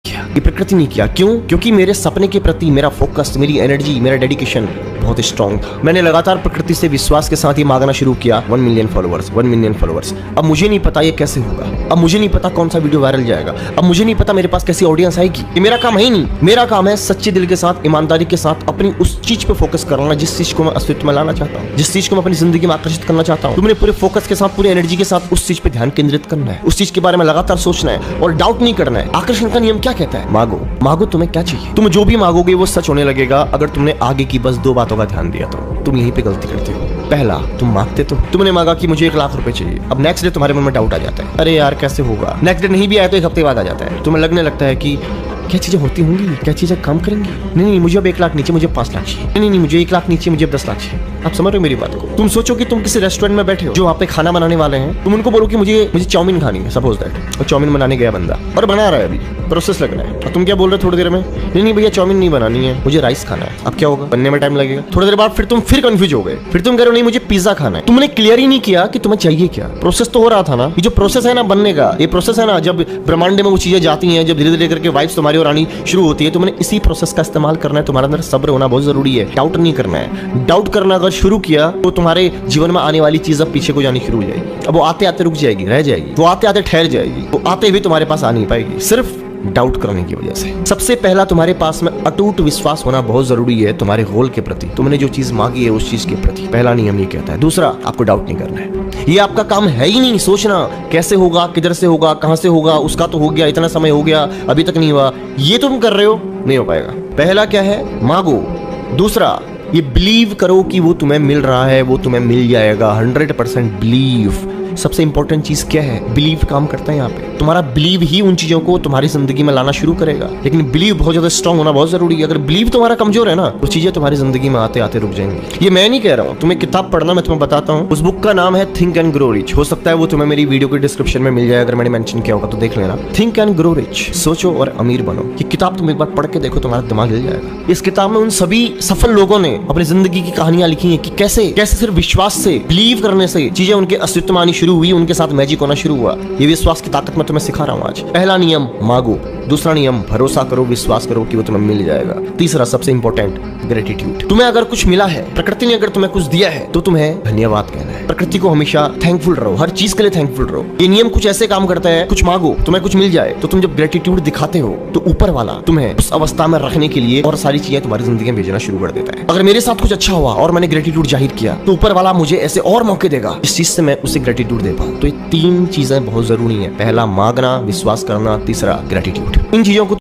ये प्रकृति ने किया। क्यों? क्योंकि मेरे सपने के प्रति मेरा फोकस, मेरी एनर्जी, मेरा डेडिकेशन बहुत स्ट्रांग था। मैंने लगातार प्रकृति से विश्वास के साथ ही मांगना शुरू किया 1 मिलियन फॉलोअर्स, 1 मिलियन फॉलोअर्स। अब मुझे नहीं पता ये कैसे होगा, अब मुझे नहीं पता कौन सा वीडियो वायरल जाएगा, अब मुझे नहीं पता मेरे पास कैसी ऑडियंस आएगी। ये मेरा काम है ही नहीं। मेरा काम है सच्चे दिल के साथ, ईमानदारी के साथ अपनी उस चीज पे फोकस करना जिस चीज को मैं अस्तित्व में लाना चाहता हूँ, जिस चीज को मैं अपनी जिंदगी में आकर्षित करना चाहता हूँ। तुमने पूरे फोकस के साथ, पूरी एनर्जी के साथ उस चीज पे ध्यान केंद्रित करना है, उस चीज के बारे में लगातार सोचना है और डाउट नहीं करना है। आकर्षण का नियम क्या कहता है? मांगो। मांगो, तुम्हें क्या चाहिए। तुम जो भी मांगोगे वो सच होने लगेगा अगर तुमने आगे की बस 2 बातों का ध्यान दिया तो। तुम यहीं पे गलती करते हो। पहला, तुम मांगते तो तुमने मांगा कि मुझे 1 लाख रुपए चाहिए। अब नेक्स्ट डे तुम्हारे मन में डाउट आ जाता है, अरे यार कैसे होगा। नेक्स्ट डे नहीं भी आया तो 1 हफ्ते बाद आ जाता है। तुम्हें लगने लगता है कि क्या चीजें होती होंगी, क्या चीजें काम करेंगी। नहीं, मुझे अब 1 लाख नीचे, मुझे 5 लाख चाहिए। नहीं, मुझे 1 लाख नीचे, मुझे 10 लाख चाहिए। आप समझ रहे हो मेरी बात को? तुम सोचो कि तुम किसी रेस्टोरेंट में बैठे हो जो वहाँ पे खाना बनाने वाले हैं। तुम उनको बोलो कि मुझे चाउमीन खानी है, सपोज दैट। और चाउमीन बनाने गया बंदा और बना रहा है, अभी प्रोसेस लग रहा है। और तुम क्या बोल रहे हो थोड़ी देर में? नहीं भैया चाउमीन नहीं बनानी है, मुझे राइस खाना है। अब क्या होगा? बनने में टाइम लगेगा। थोड़ी देर बाद फिर तुम कंफ्यूज हो गए, फिर तुम कह रहे हो नहीं मुझे पिज्जा खाना है। तुमने क्लियर ही नहीं किया कि तुम्हें चाहिए क्या। प्रोसेस तो हो रहा था ना। ये जो प्रोसेस है ना बनने का, ये प्रोसेस है ना, जब ब्रह्मांड में वो चीजें जाती हैं, जब धीरे धीरे करके वाइब्स तुम्हारी और आनी शुरू होती है, तुमने इसी प्रोसेस का इस्तेमाल करना है। तुम्हारे अंदर सब्र होना बहुत जरूरी है। डाउट नहीं करना है। डाउट करना अगर शुरू किया तो तुम्हारे जीवन में आने वाली चीज अब पीछे को जानी शुरू हो जाएगी। अब वो आते आते रुक जाएगी, रह जाएगी। वो आते आते ठहर जाएगी। वो आते भी तुम्हारे पास आ नहीं पाएगी, सिर्फ डाउट करने की वजह से। सबसे पहला तुम्हारे पास में अटूट विश्वास होना बहुत जरूरी है तुम्हारे गोल के प्रति। तुमने जो चीज मांगी है उस चीज के प्रति। पहला नियम ये कहता है। दूसरा, आपको डाउट नहीं करना है। ये आपका काम है ही नहीं सोचना कैसे होगा, किधर से होगा, कहां से होगा। उसका तो हो गया, इतना समय हो गया, अभी तक नहीं हुआ। ये तुम कर रहे हो, नहीं हो पाएगा। पहला क्या है? मांगो। दूसरा, ये बिलीव करो कि वो तुम्हें मिल रहा है, वो तुम्हें मिल जाएगा। 100% बिलीव। सबसे इंपॉर्टेंट चीज क्या है? बिलीव काम करता है यहाँ पे। तुम्हारा बिलीव ही उन चीजों को तुम्हारी जिंदगी में लाना शुरू करेगा। लेकिन बिलीव बहुत ज्यादा स्ट्रांग होना बहुत जरूरी है। अगर बिलीव तुम्हारा कमजोर है ना, वो चीजें तुम्हारी जिंदगी में आते आते रुक जाएंगी। ये मैं नहीं कह रहा हूँ, तुम्हें किताब पढ़ना मैं तुम्हें बताता हूँ। उस बुक का नाम है थिंक एंड ग्रो रिच। हो सकता है वो तुम्हें मेरी वीडियो के डिस्क्रिप्शन में मिल जाए, अगर मैंने मेंशन किया होगा तो देख लेना। थिंक एंड ग्रो रिच, सोचो और अमीर बनो। ये किताब तुम एक बार पढ़ के देखो, तुम्हारा दिमाग हिल जाएगा। इस किताब में उन सभी सफल लोगों ने अपनी जिंदगी की कहानियां लिखी है कि कैसे सिर्फ विश्वास से, बिलीव करने से चीजें उनके अस्तित्व में आनी शुरू हुई, उनके साथ मैजिक होना शुरू हुआ। ये विश्वास की ताकत मैं तुम्हें सिखा रहा हूँ आज। पहला नियम, मांगो। दूसरा नियम, भरोसा करो, विश्वास करो कि वो तुम्हें मिल जाएगा। तीसरा, सबसे इंपॉर्टेंट, ग्रेटिट्यूड। तुम्हें अगर कुछ मिला है, प्रकृति ने अगर तुम्हें कुछ दिया है, तो तुम्हें धन्यवाद कहना है। प्रकृति को हमेशा थैंकफुल रहो, हर चीज के लिए थैंकफुल रहो। ये नियम कुछ ऐसे काम करता है, कुछ मांगो, तुम्हें कुछ मिल जाए, तो तुम जब ग्रेटिट्यूड दिखाते हो तो ऊपर वाला तुम्हें उस अवस्था में रखने के लिए और सारी चीजें तुम्हारी जिंदगी में भेजना शुरू कर देता है। अगर मेरे साथ कुछ अच्छा हुआ और मैंने ग्रेटिट्यूड जाहिर किया, तो ऊपर वाला मुझे ऐसे और मौके देगा इस चीज से मैं उसे ग्रेटिट्यूड दे पाऊं। तो ये 3 चीजें बहुत जरूरी है। पहला मांगना, विश्वास करना, तीसरा ग्रेटिट्यूड। इन चीजों को